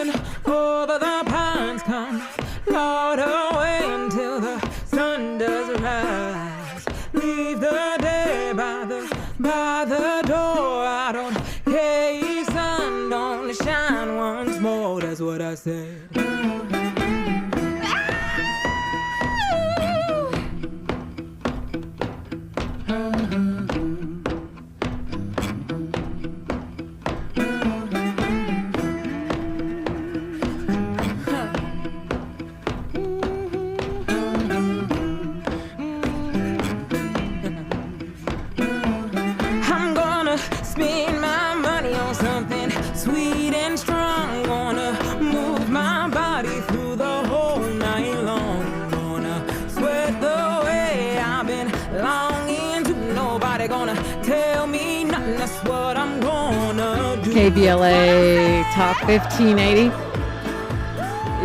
dancing over the pines. Come, Lord, away until the sun does rise. Leave the day by the door. I don't care, sun, don't shine once more. That's what I said. KBLA Talk 1580.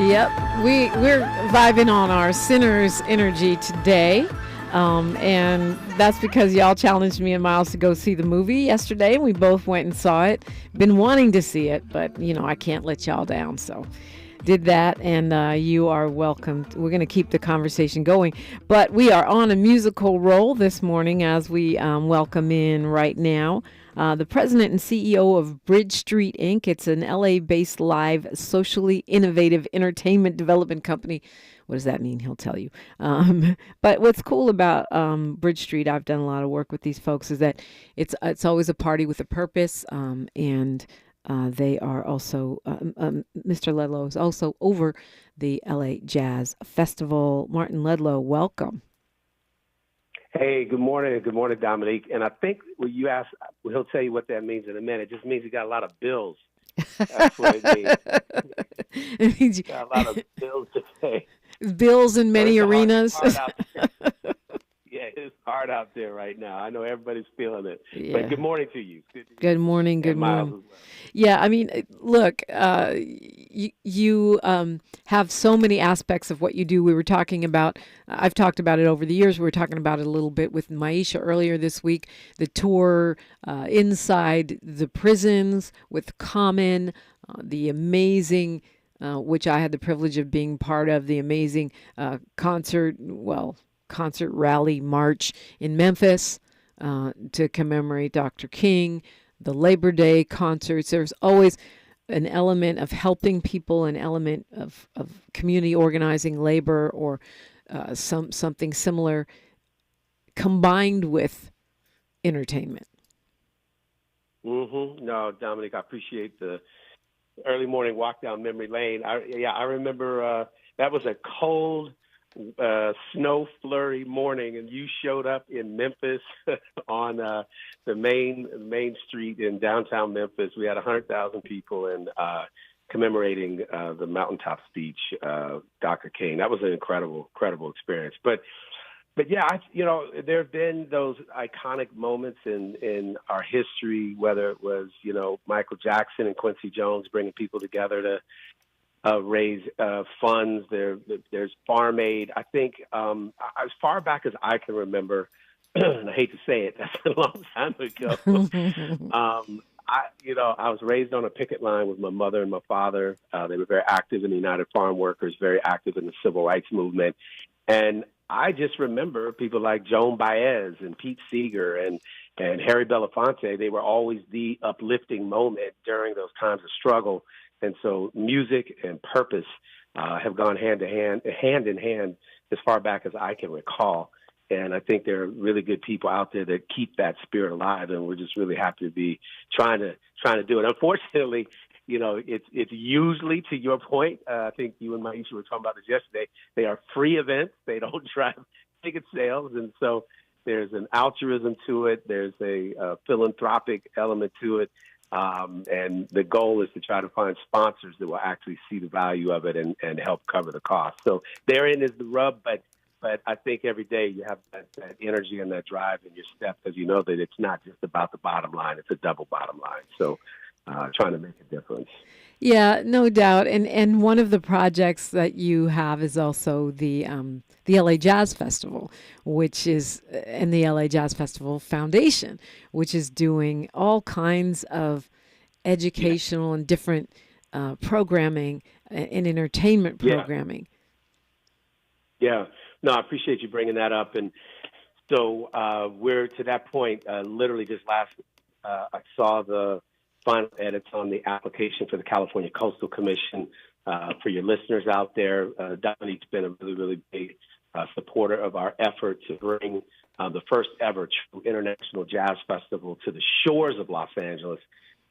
Yep, we're vibing on our Sinners energy today. And that's because y'all challenged me and Miles to go see the movie yesterday. We both went and saw it. Been wanting to see it, but, I can't let y'all down. So did that, and you are welcome. We're going to keep the conversation going. But we are on a musical roll this morning as we welcome in right now the president and CEO of Bridge Street, Inc. It's an LA-based live, socially innovative entertainment development company. What does that mean? He'll tell you. But what's cool about Bridge Street, I've done a lot of work with these folks, is that it's always a party with a purpose, and they are also, Mr. Ludlow is also over the LA Jazz Festival. Martin Ludlow, welcome. Hey, good morning. Good morning, Dominique. And I think when you ask, he'll tell you what that means in a minute. It just means he got a lot of bills. That's what it means. It means you got a lot of bills to pay. Bills in many arenas. Yeah, it's hard out there right now. I know everybody's feeling it. Yeah. But good morning to you. Good morning. Good morning. Well. Yeah, I mean, look, you have so many aspects of what you do. We were talking about, I've talked about it over the years. We were talking about it a little bit with Maisha earlier this week, the tour inside the prisons with Common, the amazing, which I had the privilege of being part of, the amazing concert rally march in Memphis to commemorate Dr. King, the Labor Day concerts. There's always an element of helping people, an element of community organizing, labor, or something similar combined with entertainment. Mm-hmm. No, Dominic, I appreciate the early morning walk down memory lane. I remember that was a cold, snow flurry morning, and you showed up in Memphis on the main street in downtown Memphis. We had 100,000 people and commemorating the mountaintop speech of Dr. King. That was an incredible experience. But yeah, there have been those iconic moments in our history, whether it was Michael Jackson and Quincy Jones bringing people together to raise funds. There's Farm Aid. I think as far back as I can remember, and I hate to say it, that's a long time ago. I was raised on a picket line with my mother and my father. They were very active in the United Farm Workers, very active in the civil rights movement. And I just remember people like Joan Baez and Pete Seeger and Harry Belafonte. They were always the uplifting moment during those times of struggle. And so music and purpose have gone hand in hand as far back as I can recall. And I think there are really good people out there that keep that spirit alive, and we're just really happy to be trying to do it. Unfortunately, it's usually, to your point, I think you and Maisha were talking about this yesterday, they are free events. They don't drive ticket sales. And so there's an altruism to it. There's a philanthropic element to it. And the goal is to try to find sponsors that will actually see the value of it and help cover the cost. So therein is the rub, but I think every day you have that energy and that drive in your step, because you know that it's not just about the bottom line, it's a double bottom line. So trying to make a difference. Yeah, no doubt. And one of the projects that you have is also the LA Jazz Festival, and the LA Jazz Festival Foundation, which is doing all kinds of educational and different programming and entertainment programming. Yeah. No, I appreciate you bringing that up. And so we're to that point. Literally just last I saw the final edits on the application for the California Coastal Commission. For your listeners out there, Dominique's been a really, really big supporter of our effort to bring the first ever true international jazz festival to the shores of Los Angeles,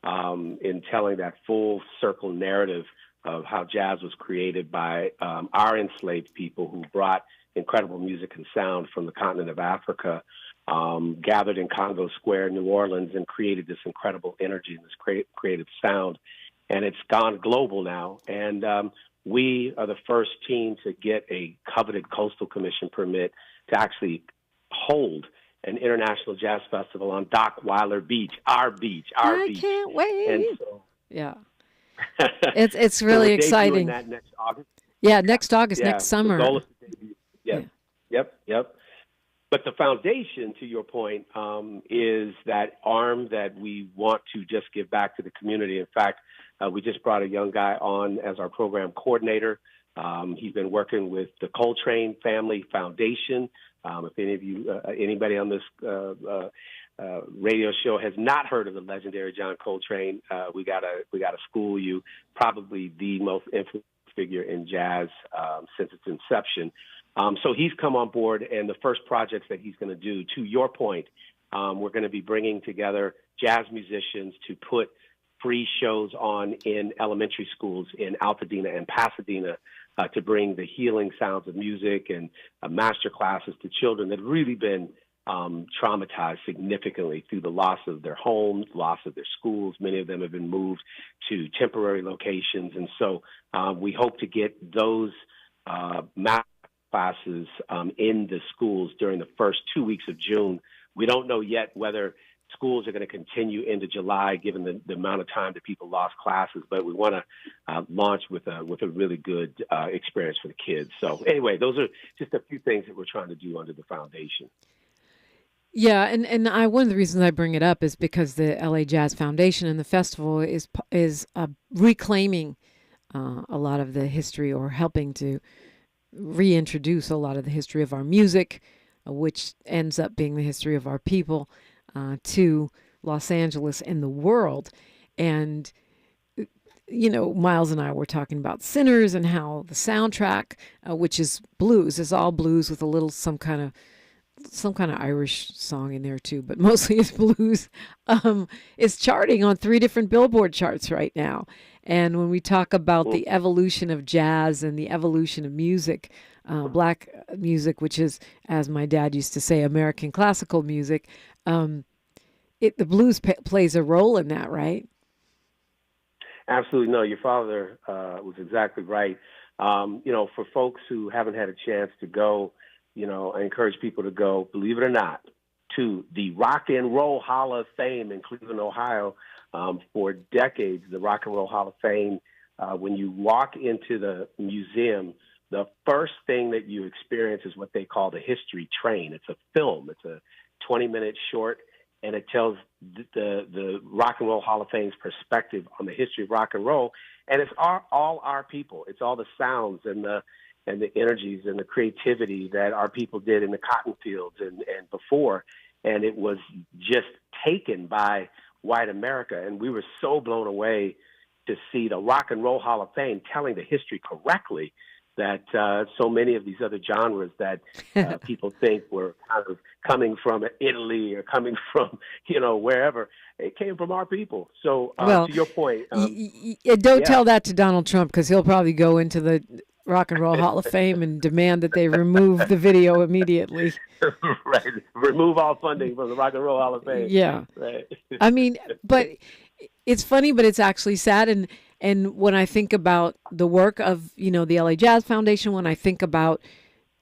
in telling that full circle narrative of how jazz was created by our enslaved people who brought incredible music and sound from the continent of Africa, gathered in Congo Square, New Orleans, and created this incredible energy and this creative sound. And it's gone global now. And we are the first team to get a coveted Coastal Commission permit to actually hold an international jazz festival on Dockweiler Beach, our beach. I can't wait. And so, yeah. It's really so exciting. That next August. Yeah, next August, next summer. The goal is to debut. Yeah. Yep. But the foundation, to your point, is that arm that we want to just give back to the community. In fact, we just brought a young guy on as our program coordinator. He's been working with the Coltrane Family Foundation. If any of you, anybody on this radio show has not heard of the legendary John Coltrane, we gotta school you. Probably the most influential figure in jazz since its inception. So he's come on board, and the first projects that he's going to do, to your point, we're going to be bringing together jazz musicians to put free shows on in elementary schools in Altadena and Pasadena to bring the healing sounds of music and master classes to children that have really been traumatized significantly through the loss of their homes, loss of their schools. Many of them have been moved to temporary locations. And so we hope to get those master classes in the schools during the first 2 weeks of June. We don't know yet whether schools are going to continue into July, given the amount of time that people lost classes. But we want to launch with a really good experience for the kids. So anyway, those are just a few things that we're trying to do under the foundation. Yeah, and one of the reasons I bring it up is because the LA Jazz Foundation and the festival is reclaiming a lot of the history, or helping to reintroduce a lot of the history of our music, which ends up being the history of our people, to Los Angeles and the world. And, you know, Miles and I were talking about Sinners and how the soundtrack, which is blues, is all blues with a little some kind of Irish song in there too, but mostly it's blues, is charting on 3 different Billboard charts right now. And when we talk about the evolution of jazz and the evolution of music, black music, which is, as my dad used to say, American classical music, the blues plays a role in that, right? Absolutely. No, your father was exactly right. For folks who haven't had a chance to go, I encourage people to go, believe it or not, to the Rock and Roll Hall of Fame in Cleveland, Ohio. For decades, the Rock and Roll Hall of Fame, when you walk into the museum, the first thing that you experience is what they call the history train. It's a film. It's a 20-minute short, and it tells the Rock and Roll Hall of Fame's perspective on the history of rock and roll. And it's all our people. It's all the sounds and the energies and the creativity that our people did in the cotton fields and before. And it was just taken by white America. And we were so blown away to see the Rock and Roll Hall of Fame telling the history correctly, that so many of these other genres that people think were kind of coming from Italy or coming from, wherever, it came from our people. So to your point. Don't tell that to Donald Trump, because he'll probably go into the Rock and Roll Hall of Fame and demand that they remove the video immediately. Right. Remove all funding from the Rock and Roll Hall of Fame. Yeah. Right. I mean, but it's funny, but it's actually sad. And when I think about the work of, the LA Jazz Foundation, when I think about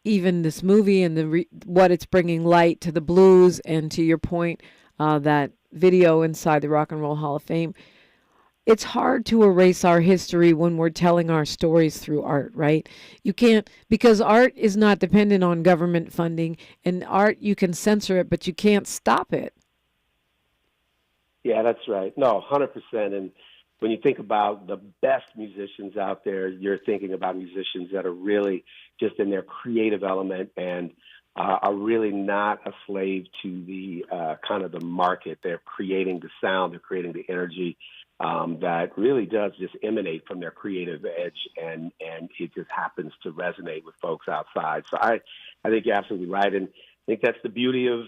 even this movie and what it's bringing light to the blues, and to your point, that video inside the Rock and Roll Hall of Fame, it's hard to erase our history when we're telling our stories through art, right? You can't, because art is not dependent on government funding, and art, you can censor it, but you can't stop it. Yeah, that's right. No, 100%. And when you think about the best musicians out there, you're thinking about musicians that are really just in their creative element and are really not a slave to the kind of the market. They're creating the sound, they're creating the energy that really does just emanate from their creative edge, and it just happens to resonate with folks outside. So I think you're absolutely right, and I think that's the beauty of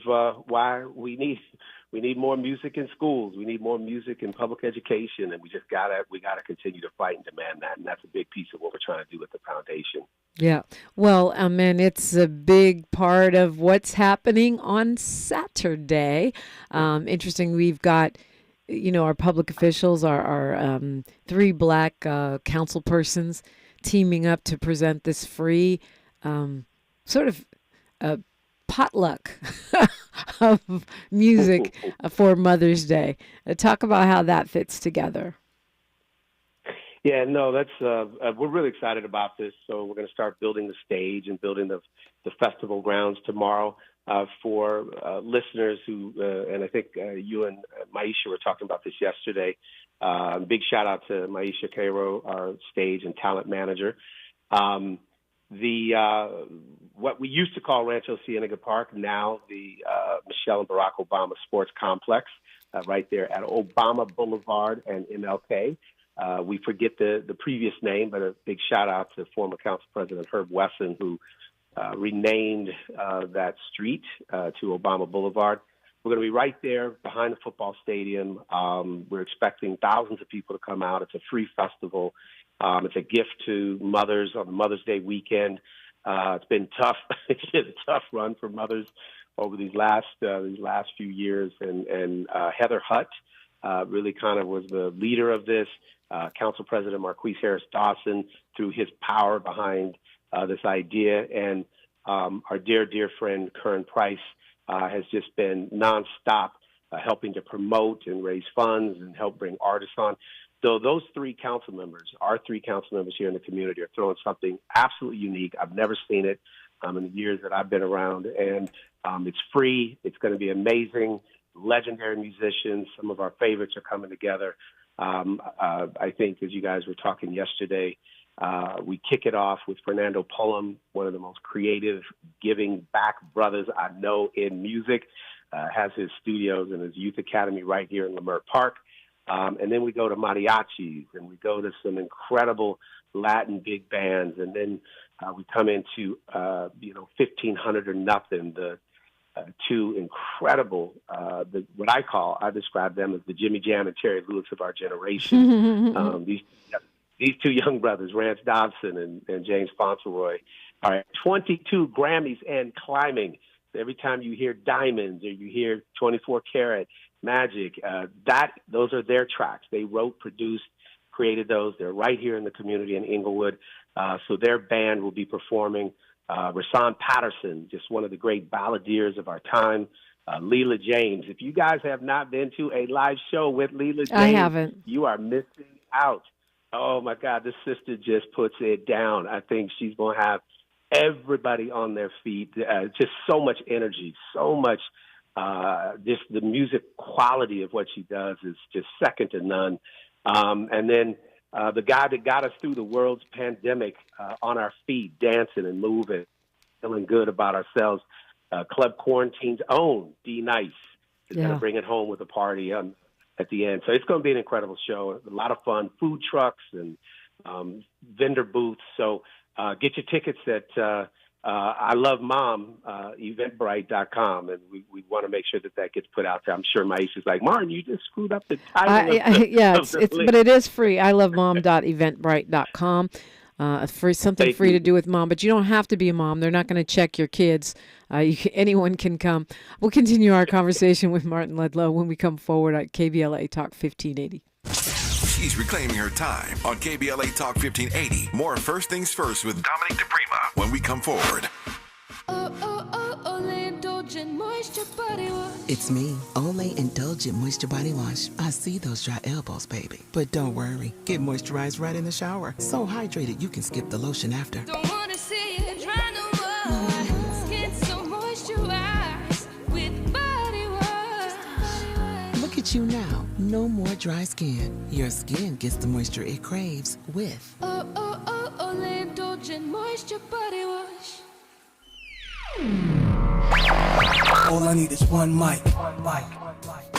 why we need more music in schools. We need more music in public education, and we gotta continue to fight and demand that. And that's a big piece of what we're trying to do with the foundation. Yeah. Well, and it's a big part of what's happening on Saturday. Interesting. We've got, our public officials, our 3 Black council persons teaming up to present this free sort of potluck of music for Mother's Day. Talk about how that fits together. Yeah, no, that's we're really excited about this. So we're going to start building the stage and building the festival grounds tomorrow for listeners who, and I think you and Maisha were talking about this yesterday. Big shout out to Maisha Cairo, our stage and talent manager. What we used to call Rancho Cienega Park, now the Michelle and Barack Obama Sports Complex, right there at Obama Boulevard and MLK. We forget the previous name, but a big shout out to former Council President Herb Wesson, who renamed that street to Obama Boulevard. We're going to be right there behind the football stadium. We're expecting thousands of people to come out. It's a free festival. It's a gift to mothers on the Mother's Day weekend. It's been tough. It's been a tough run for mothers over these last few years. And Heather Hutt really kind of was the leader of this. Council President Marquise Harris Dawson threw his power behind this idea. And our dear friend Kern Price has just been nonstop helping to promote and raise funds and help bring artists on. So those 3 council members, our 3 council members here in the community, are throwing something absolutely unique. I've never seen it in the years that I've been around. And it's free. It's going to be amazing. Legendary musicians. Some of our favorites are coming together. I think, as you guys were talking yesterday, we kick it off with Fernando Pullum, one of the most creative, giving back brothers I know in music. Has his studios and his youth academy right here in Leimert Park. And then we go to mariachis, and we go to some incredible Latin big bands, and then we come into 1500 or Nothing, the 2 incredible, what I describe them as the Jimmy Jam and Terry Lewis of our generation. These 2 young brothers, Rance Dobson and James Fauntleroy, are 22 Grammys and climbing. Every time you hear Diamonds or you hear 24 Karat, Magic, those are their tracks. They wrote, produced, created those. They're right here in the community in Inglewood. So their band will be performing. Rasan Patterson, just one of the great balladeers of our time. Leela James. If you guys have not been to a live show with Leela James, I haven't. You are missing out. Oh, my God, this sister just puts it down. I think she's going to have everybody on their feet. Just so much energy, so much. Just the music quality of what she does is just second to none. And then the guy that got us through the world's pandemic on our feet, dancing and moving, feeling good about ourselves. Club Quarantine's own D Nice is going to bring it home with a party at the end. So it's going to be an incredible show. A lot of fun, food trucks and vendor booths. So get your tickets at I Love Mom, eventbrite.com, and we want to make sure that gets put out there. I'm sure Maisha's like, Martin, you just screwed up the title. But it is free. ilovemom.eventbrite.com. Something free to do with mom, but you don't have to be a mom. They're not going to check your kids. Anyone can come. We'll continue our conversation with Martin Ludlow when we come forward at KBLA Talk 1580. She's reclaiming her time on KBLA Talk 1580. More First Things First with Dominique DiPrima when we come forward. Olay Indulgent Moisture Body Wash. It's me, Olay Indulgent Moisture Body Wash. I see those dry elbows, baby. But don't worry, get moisturized right in the shower. So hydrated you can skip the lotion after. Don't wanna see it dry no more. Skin so moisturized with body wash. Look at you now, No more dry skin. Your skin gets the moisture it craves with Olay Indulgent Moisture Body Wash. All I need is one mic.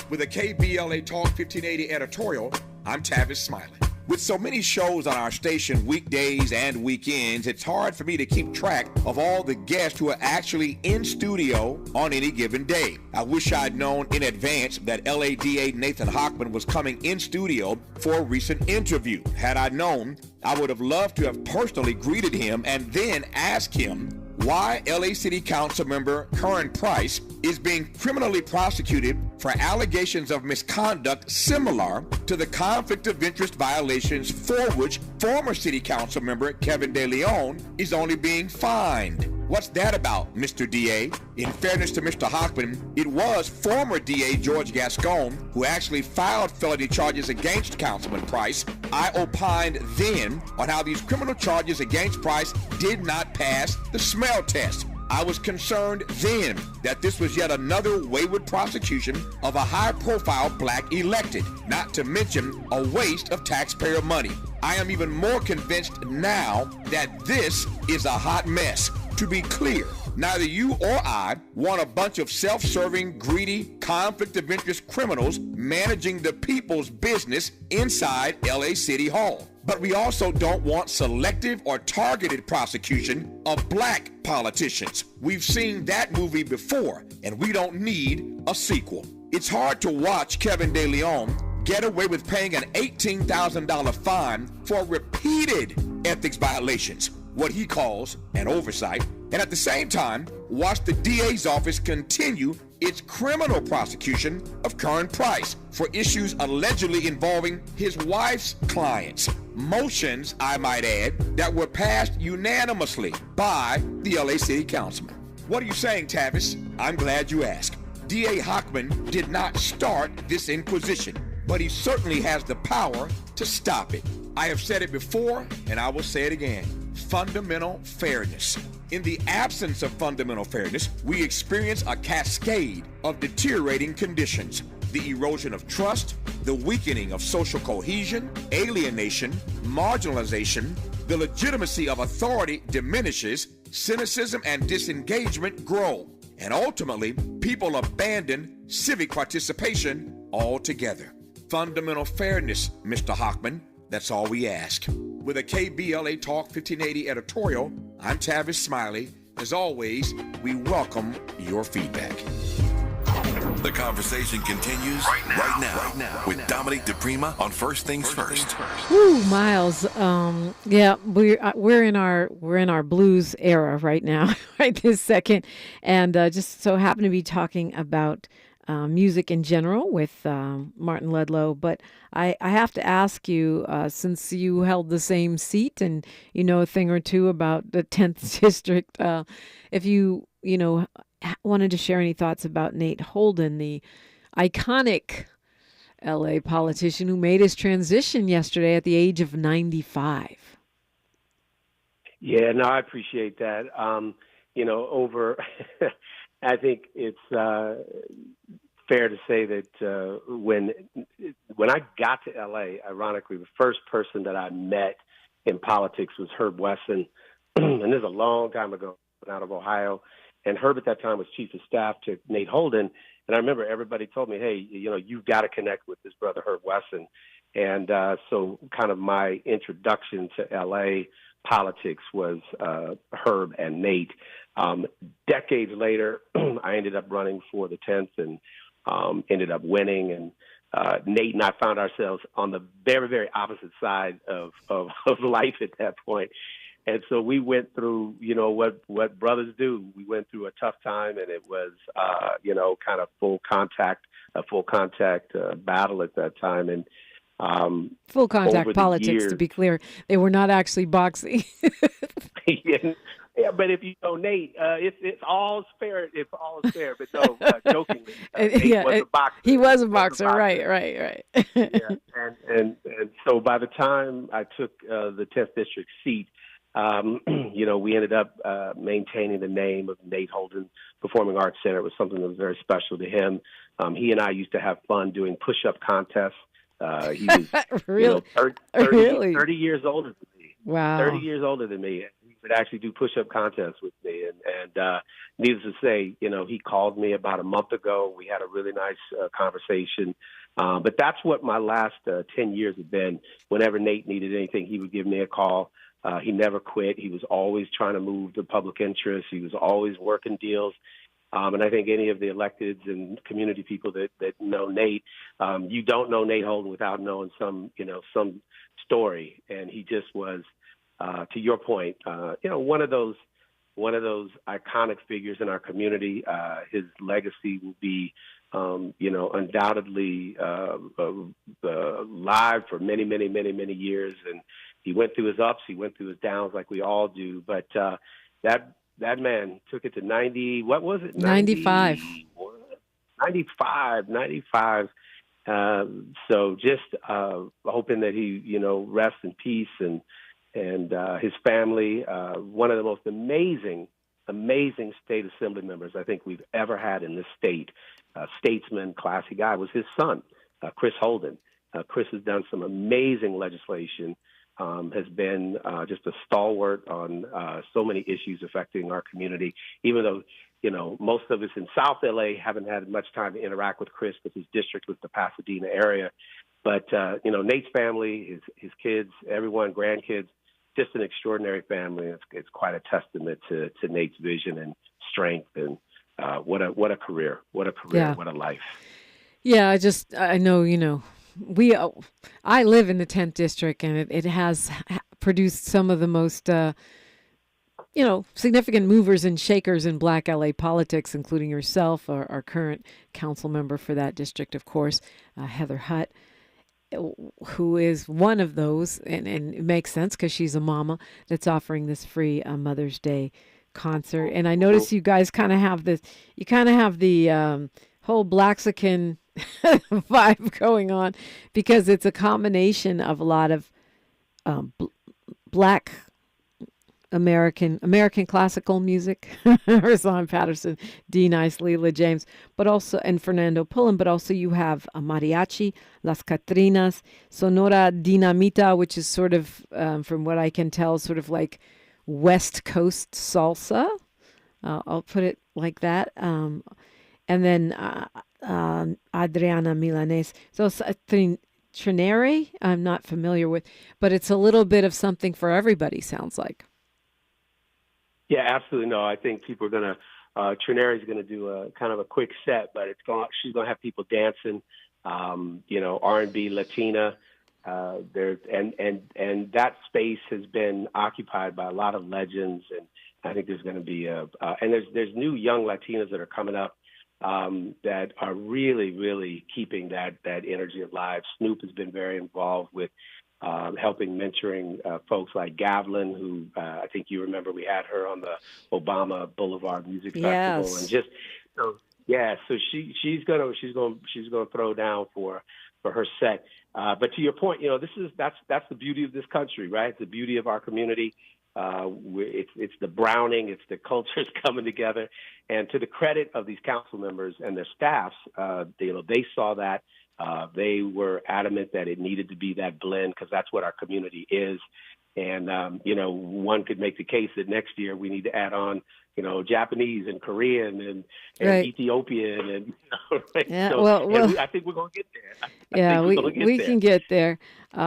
With a KBLA Talk 1580 editorial, I'm Tavis Smiley. With so many shows on our station weekdays and weekends, it's hard for me to keep track of all the guests who are actually in studio on any given day. I wish I'd known in advance that LADA Nathan Hochman was coming in studio for a recent interview. Had I known, I would have loved to have personally greeted him and then asked him why LA City Council member Curran Price is being criminally prosecuted for allegations of misconduct similar to the conflict of interest violations for which former City Council member Kevin De Leon is only being fined. What's that about, Mr. DA? In fairness to Mr. Hochman, it was former DA George Gascon who actually filed felony charges against Councilman Price. I opined then on how these criminal charges against Price did not pass the smell test. I was concerned then that this was yet another wayward prosecution of a high-profile black elected, not to mention a waste of taxpayer money. I am even more convinced now that this is a hot mess. To be clear, neither you or I want a bunch of self-serving, greedy, conflict of interest criminals managing the people's business inside LA City Hall. But we also don't want selective or targeted prosecution of black politicians. We've seen that movie before, and we don't need a sequel. It's hard to watch Kevin De Leon get away with paying an $18,000 fine for repeated ethics violations, what he calls an oversight, and at the same time, watch the DA's office continue its criminal prosecution of Curran Price for issues allegedly involving his wife's clients. Motions, I might add, that were passed unanimously by the LA City Councilman. What are you saying, Tavis? I'm glad you asked. DA Hochman did not start this inquisition, but he certainly has the power to stop it. I have said it before, and I will say it again. Fundamental fairness. In the absence of fundamental fairness, we experience a cascade of deteriorating conditions. The erosion of trust, the weakening of social cohesion, alienation, marginalization, the legitimacy of authority diminishes, cynicism and disengagement grow, and ultimately, people abandon civic participation altogether. Fundamental fairness, Mr. Hochman, that's all we ask. With a KBLA Talk 1580 editorial, I'm Tavis Smiley. As always, we welcome your feedback. The conversation continues right now with Dominique DiPrima on First Things First. Ooh, Miles. Yeah, we're in our blues era right now, right this second, and just so happen to be talking about music in general with Martin Ludlow. But I have to ask you, since you held the same seat and you know a thing or two about the 10th district, if you wanted to share any thoughts about Nate Holden, the iconic LA politician who made his transition yesterday at the age of 95. Yeah, no, I appreciate that. I think it's fair to say that when I got to LA, ironically, the first person that I met in politics was Herb Wesson, and this is a long time ago, out of Ohio. And Herb at that time was chief of staff to Nate Holden. And I remember everybody told me, hey, you've got to connect with this brother, Herb Wesson. And so kind of my introduction to L.A. politics was Herb and Nate. Decades later, I ended up running for the 10th and ended up winning. And Nate and I found ourselves on the very, very opposite side of life at that point. And so we went through, what brothers do. We went through a tough time, and it was, kind of a full contact battle at that time. And full contact politics, years, to be clear, they were not actually boxing. Yeah, but if you know Nate, it's all fair. It's all fair. But no, jokingly, Nate was a boxer. He was a boxer, right. Yeah, and so by the time I took the 10th district seat, We ended up maintaining the name of Nate Holden Performing Arts Center. It was something that was very special to him. He and I used to have fun doing push-up contests. He was really? 30 years older than me. Wow. 30 years older than me. He would actually do push-up contests with me. And needless to say, he called me about a month ago. We had a really nice conversation. But that's what my last 10 years have been. Whenever Nate needed anything, he would give me a call. He never quit. He was always trying to move the public interest. He was always working deals. And I think any of the electeds and community people that know Nate, you don't know Nate Holden without knowing some story. And he just was, to your point, one of those iconic figures in our community. His legacy will be, undoubtedly live for many, many, many, many years. And he went through his ups, he went through his downs, like we all do. But that man took it to 90. What was it? 95. 95. So just hoping that he, rests in peace and his family. One of the most amazing state assembly members I think we've ever had in this state. Statesman, classy guy, was his son, Chris Holden. Chris has done some amazing legislation. Has been just a stalwart on so many issues affecting our community, even though, most of us in South LA haven't had much time to interact with Chris because his district was the Pasadena area. But, Nate's family, his kids, everyone, grandkids, just an extraordinary family. It's quite a testament to Nate's vision and strength and what a career, what a life. Yeah, I know, I live in the 10th district, and it has produced some of the most, significant movers and shakers in Black LA politics, including yourself, our current council member for that district, of course, Heather Hutt, who is one of those, and it makes sense because she's a mama that's offering this free Mother's Day concert. And I notice you guys kind of have the whole Blaxican vibe going on, because it's a combination of a lot of Black American classical music, Rahsaan Patterson, D. Nice, Leela James, but also, and Fernando Pullen, but also you have a mariachi, Las Catrinas, Sonora Dinamita, which is sort of, from what I can tell, sort of like West Coast salsa. I'll put it like that. And then Adriana Milanese. So Trinere, I'm not familiar with, but it's a little bit of something for everybody, sounds like. Yeah, absolutely. No, I think people are going to, Trinere is going to do a kind of a quick set, but she's going to have people dancing, R&B, Latina. And that space has been occupied by a lot of legends, and I think there's going to be and there's new young Latinas that are coming up that are really, really keeping that energy alive. Snoop has been very involved with helping mentoring folks like Gavlin, who I think you remember we had her on the Obama Boulevard Music Festival, and just so she's gonna throw down for her set. But to your point, that's the beauty of this country, right? It's the beauty of our community. It's the browning, it's the cultures coming together. And to the credit of these council members and their staffs, they saw that. They were adamant that it needed to be that blend, because that's what our community is. And, one could make the case that next year we need to add on, Japanese and Korean and right. Ethiopian. And, right? Yeah, so, well, I think we're going to get there. We can get there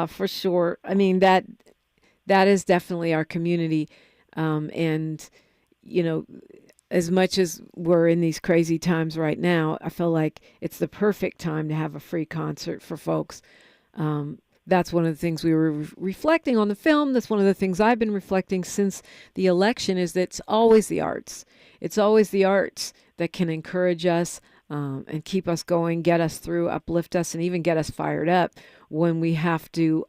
for sure. I mean, that is definitely our community. And, as much as we're in these crazy times right now, I feel like it's the perfect time to have a free concert for folks. That's one of the things we were reflecting on the film. That's one of the things I've been reflecting since the election, is that it's always the arts. It's always the arts that can encourage us and keep us going, get us through, uplift us, and even get us fired up when we have to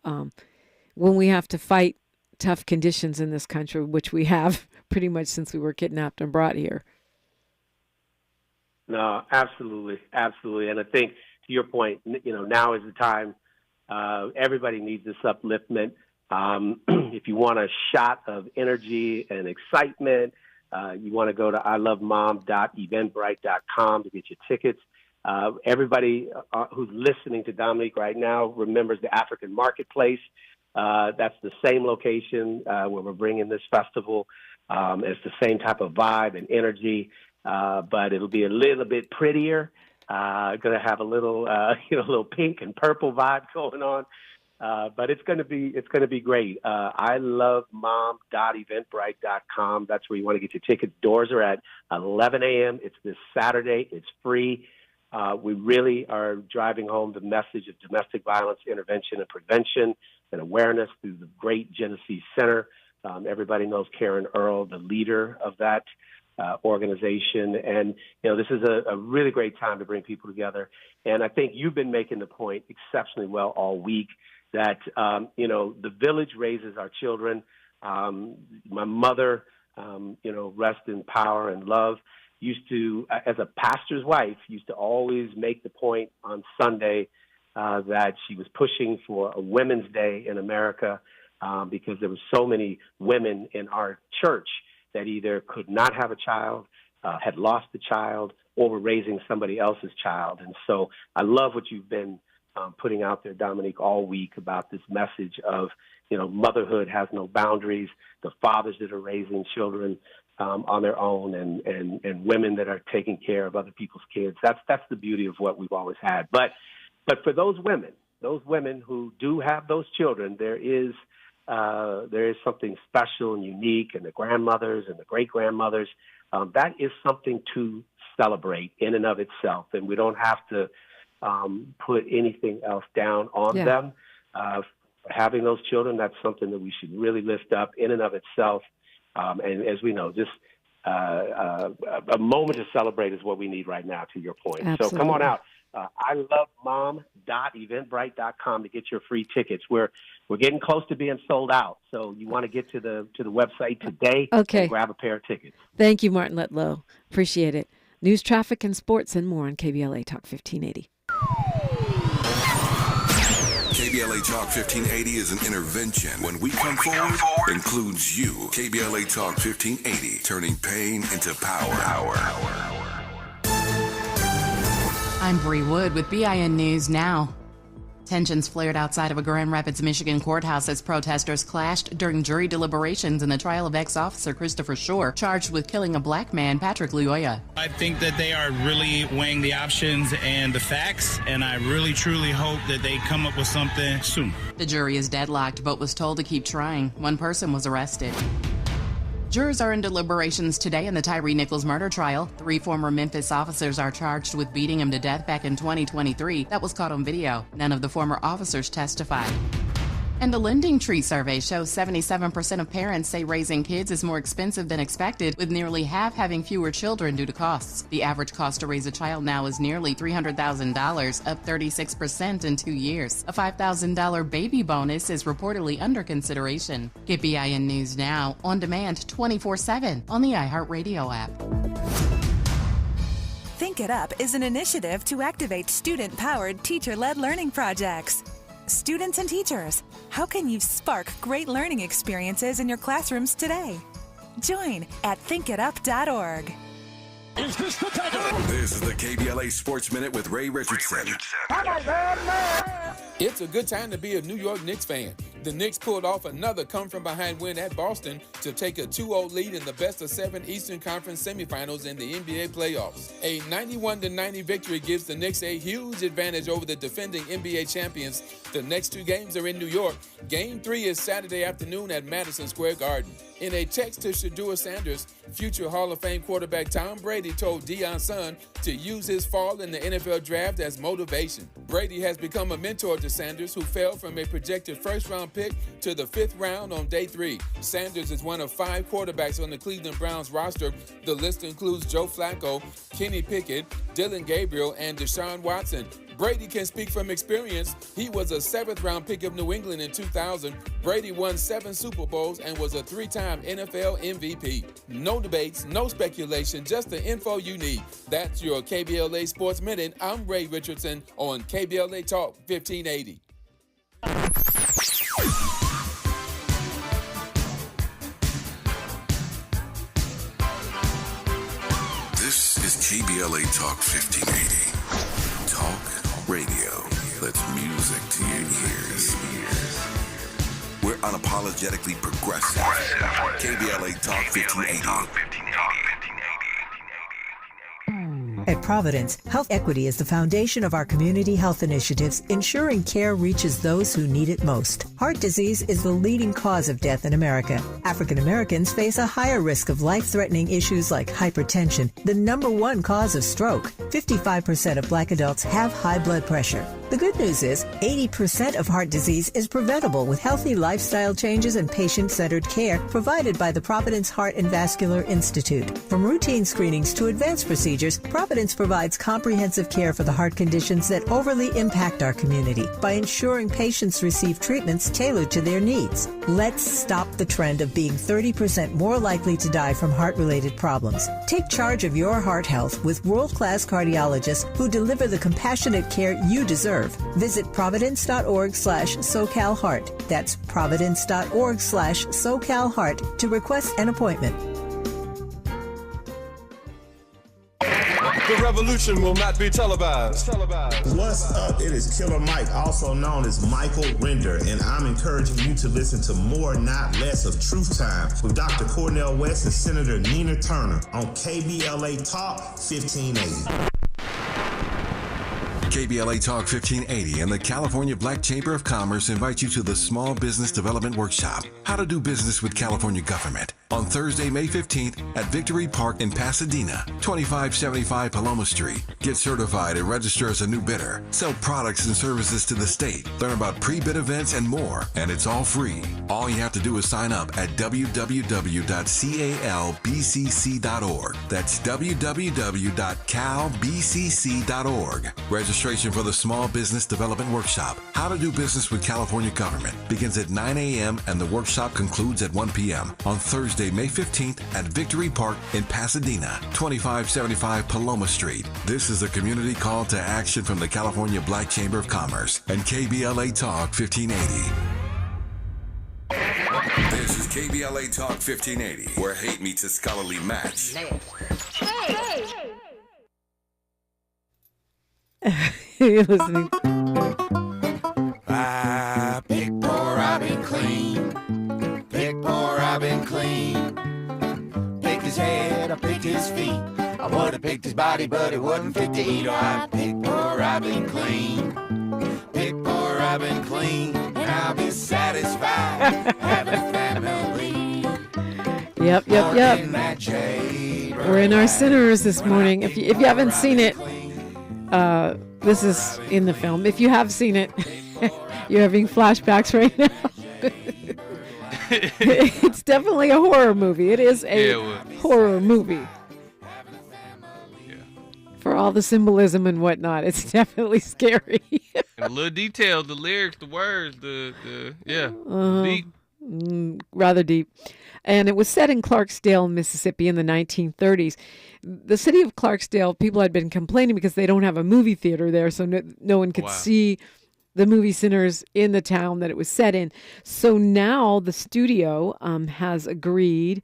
fight tough conditions in this country, which we have pretty much since we were kidnapped and brought here. No, absolutely. And I think, to your point, now is the time. Everybody needs this upliftment. If you want a shot of energy and excitement, you want to go to ilovemom.eventbrite.com to get your tickets. Everybody who's listening to Dominique right now remembers the African Marketplace. That's the same location where we're bringing this festival. It's the same type of vibe and energy, but it'll be a little bit prettier. Going to have a little, little pink and purple vibe going on. But it's going to be great. ilovemom.eventbrite.com. That's where you want to get your tickets. Doors are at 11 a.m. It's this Saturday. It's free. We really are driving home the message of domestic violence intervention and prevention and awareness through the great Genesee Center. Everybody knows Karen Earl, the leader of that organization. And, this is a really great time to bring people together. And I think you've been making the point exceptionally well all week that, the village raises our children. My mother, rest in power and love, used to, as a pastor's wife, used to always make the point on Sunday that she was pushing for a Women's Day in America because there were so many women in our church that either could not have a child, had lost a child, or were raising somebody else's child. And so I love what you've been putting out there, Dominique, all week about this message of, motherhood has no boundaries, the fathers that are raising children on their own and women that are taking care of other people's kids. That's the beauty of what we've always had. But for those women who do have those children, there is something special and unique, and the grandmothers and the great-grandmothers, that is something to celebrate in and of itself, and we don't have to put anything else down on them. Having those children, that's something that we should really lift up in and of itself. And as we know, just a moment to celebrate is what we need right now, to your point. Absolutely. So come on out. ilovemom.eventbrite.com to get your free tickets. We're getting close to being sold out, so you want to get to the website today and grab a pair of tickets. Thank you, Martin Ludlow. Appreciate it. News, traffic, and sports and more on KBLA Talk 1580. KBLA Talk 1580 is an intervention. When we come forward, includes you. KBLA Talk 1580, turning pain into power. I'm Bree Wood with BIN News Now. Tensions flared outside of a Grand Rapids, Michigan courthouse as protesters clashed during jury deliberations in the trial of ex-officer Christopher Shore, charged with killing a black man, Patrick Luoya. I think that they are really weighing the options and the facts, and I really, truly hope that they come up with something soon. The jury is deadlocked, but was told to keep trying. One person was arrested. Jurors are in deliberations today in the Tyree Nichols murder trial. 3 former Memphis officers are charged with beating him to death back in 2023. That was caught on video. None of the former officers testified. And the Lending Tree survey shows 77% of parents say raising kids is more expensive than expected, with nearly half having fewer children due to costs. The average cost to raise a child now is nearly $300,000, up 36% in 2 years. A $5,000 baby bonus is reportedly under consideration. Get BIN News Now on demand 24/7 on the iHeartRadio app. Think It Up is an initiative to activate student-powered, teacher-led learning projects. Students and teachers, how can you spark great learning experiences in your classrooms today? Join at thinkitup.org. Is this the time? This is the KBLA Sports Minute with Ray Richardson. It's a good time to be a New York Knicks fan. The Knicks pulled off another come-from-behind win at Boston to take a 2-0 lead in the best-of-7 Eastern Conference semifinals in the NBA playoffs. A 91-90 victory gives the Knicks a huge advantage over the defending NBA champions. The next 2 games are in New York. Game 3 is Saturday afternoon at Madison Square Garden. In a text to Shedeur Sanders, future Hall of Fame quarterback Tom Brady told Deion's son to use his fall in the NFL draft as motivation. Brady has become a mentor to Sanders, who fell from a projected first-round pick to the 5th round on day 3. Sanders is one of 5 quarterbacks on the Cleveland Browns roster. The list includes Joe Flacco, Kenny Pickett, Dylan Gabriel, and Deshaun Watson. Brady can speak from experience. He was a 7th-round pick of New England in 2000. Brady won 7 Super Bowls and was a 3-time NFL MVP. No debates, no speculation, just the info you need. That's your KBLA Sports Minute. I'm Ray Richardson on KBLA Talk 1580. KBLA Talk 1580. Talk radio. That's music to your ears. We're unapologetically progressive. KBLA Talk 1580. At Providence, health equity is the foundation of our community health initiatives, ensuring care reaches those who need it most. Heart disease is the leading cause of death in America. African Americans face a higher risk of life-threatening issues like hypertension, the number one cause of stroke. 55% of Black adults have high blood pressure. The good news is 80% of heart disease is preventable with healthy lifestyle changes and patient-centered care provided by the Providence Heart and Vascular Institute. From routine screenings to advanced procedures, Providence provides comprehensive care for the heart conditions that overly impact our community by ensuring patients receive treatments tailored to their needs. Let's stop the trend of being 30% more likely to die from heart-related problems. Take charge of your heart health with world-class cardiologists who deliver the compassionate care you deserve. Visit providence.org/SoCalHeart. That's providence.org/SoCalHeart to request an appointment. The revolution will not be televised. What's up? It is Killer Mike, also known as Michael Render, and I'm encouraging you to listen to more, not less of Truth Time with Dr. Cornel West and Senator Nina Turner on KBLA Talk 1580. KBLA Talk 1580 and the California Black Chamber of Commerce invite you to the Small Business Development Workshop, How to Do Business with California Government, on Thursday, May 15th at Victory Park in Pasadena, 2575 Paloma Street. Get certified and register as a new bidder. Sell products and services to the state. Learn about pre-bid events and more, and it's all free. All you have to do is sign up at www.calbcc.org. That's www.calbcc.org. Registration for the Small Business Development Workshop, How to Do Business with California Government, begins at 9 a.m. and the workshop concludes at 1 p.m. on Thursday, May 15th at Victory Park in Pasadena, 2575 Paloma Street. This is a community call to action from the California Black Chamber of Commerce and KBLA Talk 1580. This is KBLA Talk 1580, where hate meets a scholarly match. You're listening. I pick poor Robin clean. Pick poor Robin clean. Pick his head, I pick his feet. I would have picked his body, but it wouldn't fit to eat. Oh, I pick poor Robin clean. Pick poor Robin clean. And I'll be satisfied having family. Yep. We're in our sinners this morning. If you haven't seen it, this is in the film. If you have seen it, you're having flashbacks right now. It's definitely a horror movie. It is a horror movie. For all the symbolism and whatnot, it's definitely scary. And a little detailed, the lyrics, the words, deep. Rather deep. And it was set in Clarksdale, Mississippi in the 1930s. The city of Clarksdale, people had been complaining because they don't have a movie theater there, so no one could see the movie centers in the town that it was set in. So now the studio has agreed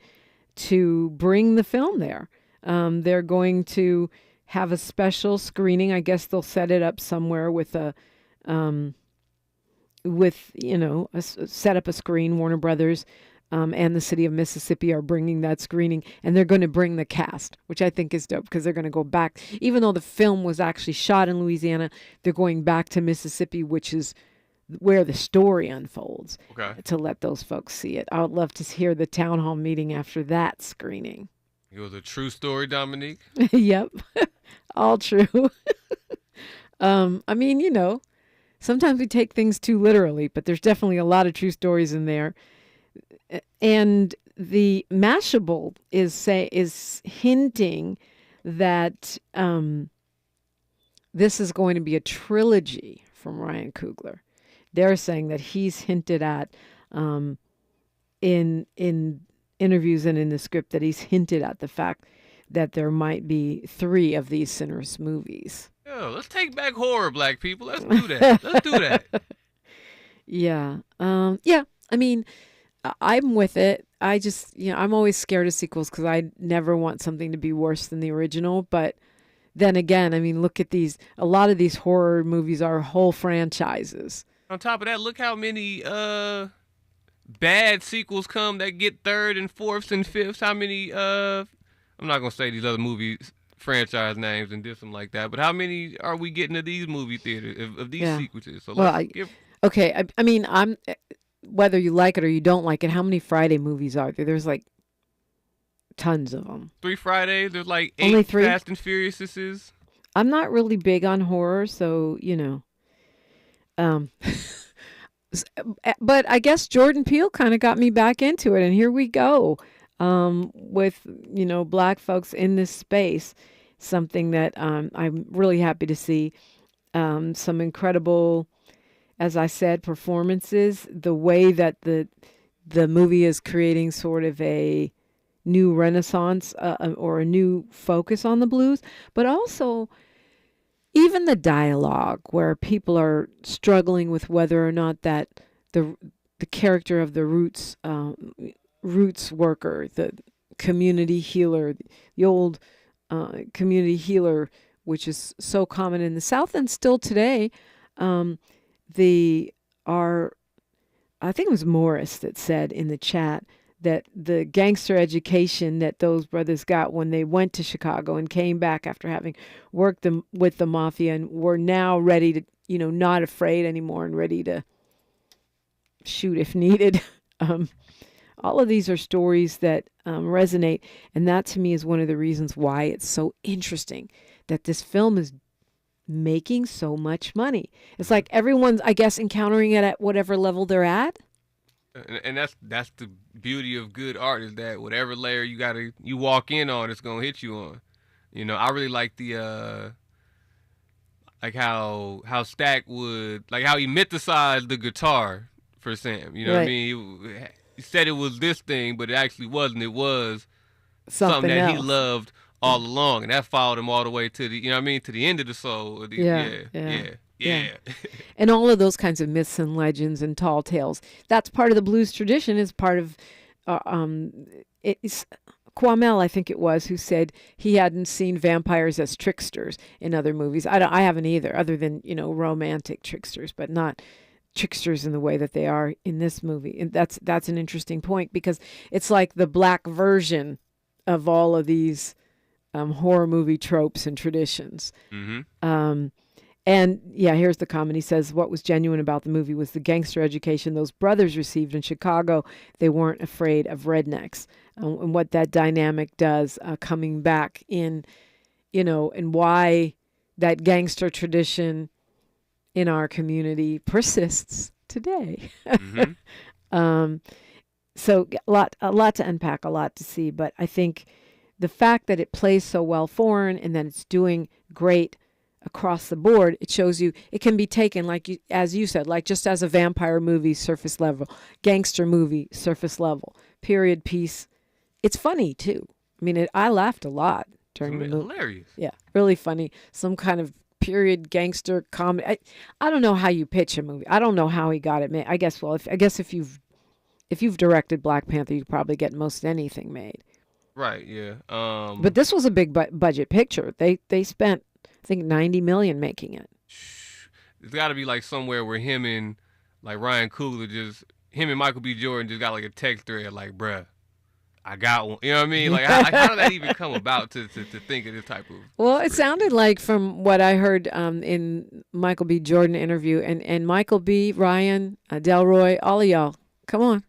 to bring the film there. They're going to have a special screening. I guess they'll set it up somewhere with set up a screen. Warner Brothers and the city of Mississippi are bringing that screening, and they're going to bring the cast, which I think is dope because they're going to go back. Even though the film was actually shot in Louisiana, they're going back to Mississippi, which is where the story unfolds, to let those folks see it. I would love to hear the town hall meeting after that screening. It was a true story, Dominique? Yep. All true. I mean, sometimes we take things too literally, but there's definitely a lot of true stories in there. And the Mashable is hinting that this is going to be a trilogy from Ryan Coogler. They're saying that he's hinted at in interviews and in the script that he's hinted at the fact that there might be 3 of these Sinners movies. Yo, let's take back horror, black people. Let's do that. Yeah. I mean, I'm with it. I just, I'm always scared of sequels because I never want something to be worse than the original. But then again, I mean, look at these. A lot of these horror movies are whole franchises. On top of that, look how many bad sequels come that get third and fourths and fifths. How many? I'm not gonna say these other movies franchise names and do something like that, but how many are we getting to these movie theaters of these sequences? So okay. I mean, I'm whether you like it or you don't like it. How many Friday movies are there? There's like tons of them. 3 Fridays. There's like 8 Only 3? Fast and Furiouses. I'm not really big on horror, so but I guess Jordan Peele kind of got me back into it, and here we go with Black folks in this space. Something that I'm really happy to see. Some incredible, as I said, performances. The way that the movie is creating sort of a new renaissance or a new focus on the blues, but also even the dialogue where people are struggling with whether or not that the character of the roots worker, the community healer, the old community healer, which is so common in the South and still today, I think it was Morris that said in the chat that the gangster education that those brothers got when they went to Chicago and came back after having worked with the mafia and were now ready to, not afraid anymore and ready to shoot if needed. All of these are stories that resonate. And that to me is one of the reasons why it's so interesting that this film is making so much money. It's like everyone's, I guess, encountering it at whatever level they're at. And that's the beauty of good art, is that whatever layer you walk in on, it's gonna hit you on. I really like the like how Stack would, like how he mythicized the guitar for Sam. You know what I mean? He said it was this thing, but it actually wasn't. It was something that he loved all along, and that followed him all the way to the to the end of the soul. Yeah. And all of those kinds of myths and legends and tall tales. That's part of the blues tradition. Is part of it's Quamel, I think it was, who said he hadn't seen vampires as tricksters in other movies. I haven't either, other than romantic tricksters, but not tricksters in the way that they are in this movie. And that's an interesting point, because it's like the black version of all of these horror movie tropes and traditions. Mm-hmm. And yeah, here's the comment. He says, what was genuine about the movie was the gangster education those brothers received in Chicago. They weren't afraid of rednecks. And what that dynamic does coming back in, and why that gangster tradition in our community persists today. Mm-hmm. So a lot to unpack, a lot to see. But I think the fact that it plays so well foreign and that it's doing great across the board, it shows you it can be taken, as you said, like just as a vampire movie, surface level, gangster movie, surface level, period piece. It's funny too. I mean, I laughed a lot during the movie. Hilarious. Yeah, really funny. Some kind of period gangster comedy. I don't know how you pitch a movie. I don't know how he got it made. I guess if you've directed Black Panther, you probably get most anything made. Right. Yeah. But this was a big budget picture. They spent, I think, $90 million making it. It's got to be like somewhere where him and like Ryan Coogler him and Michael B. Jordan just got like a text thread like, bruh, I got one. You know what I mean? Like, how did that even come about to think of this type of? Well, it sounded like, from what I heard in Michael B. Jordan interview, and Michael B., Ryan, Delroy, all of y'all, come on,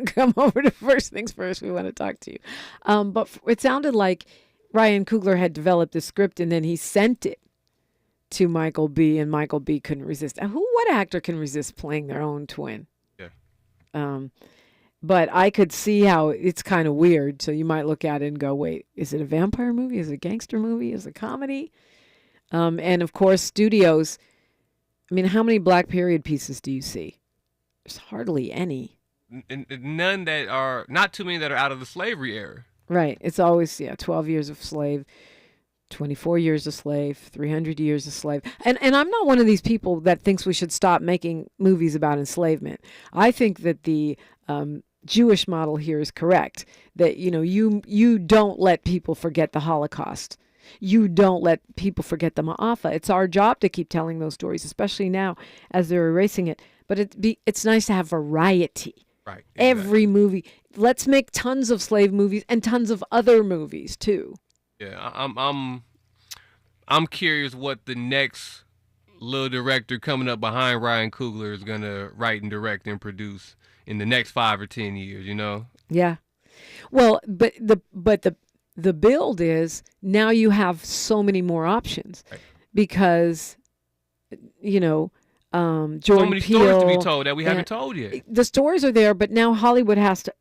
come over to First Things First. We want to talk to you. But it sounded like Ryan Coogler had developed the script and then he sent it to Michael B. and Michael B. couldn't resist. What actor can resist playing their own twin? Yeah. But I could see how it's kind of weird. So you might look at it and go, wait, is it a vampire movie? Is it a gangster movie? Is it a comedy? And of course, studios. I mean, how many black period pieces do you see? There's hardly any. None that are, not too many that are out of the slavery era. Right. It's always, 12 years of slave, 24 years a slave, 300 years a slave. And I'm not one of these people that thinks we should stop making movies about enslavement. I think that the Jewish model here is correct, that, you don't let people forget the Holocaust. You don't let people forget the Ma'afa. It's our job to keep telling those stories, especially now as they're erasing it. But it's nice to have variety. Right. Exactly. Every movie. Let's make tons of slave movies and tons of other movies too. Yeah, I'm curious what the next little director coming up behind Ryan Coogler is gonna write and direct and produce in the next 5 or 10 years. You know? Yeah. Well, but the build is now you have so many more options, right? Because Jordan so many Peele, stories to be told that we haven't told yet. The stories are there, but now Hollywood has to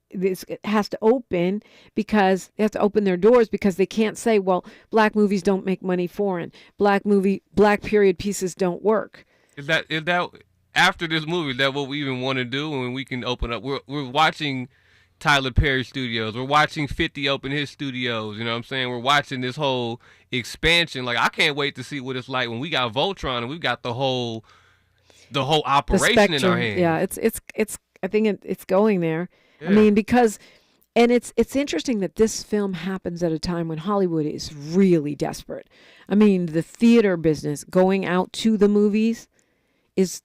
open, because they have to open their doors, because they can't say, well, black movies don't make money foreign. Black period pieces don't work. Is that after this movie, is that what we even want to do when we can open up? We're watching Tyler Perry Studios. We're watching 50 open his studios. You know what I'm saying? We're watching this whole expansion. Like, I can't wait to see what it's like when we got Voltron and we've got the whole operation in our hands. Yeah, it's I think it's going there. Yeah. I mean, because, and it's interesting that this film happens at a time when Hollywood is really desperate. I mean, the theater business, going out to the movies, is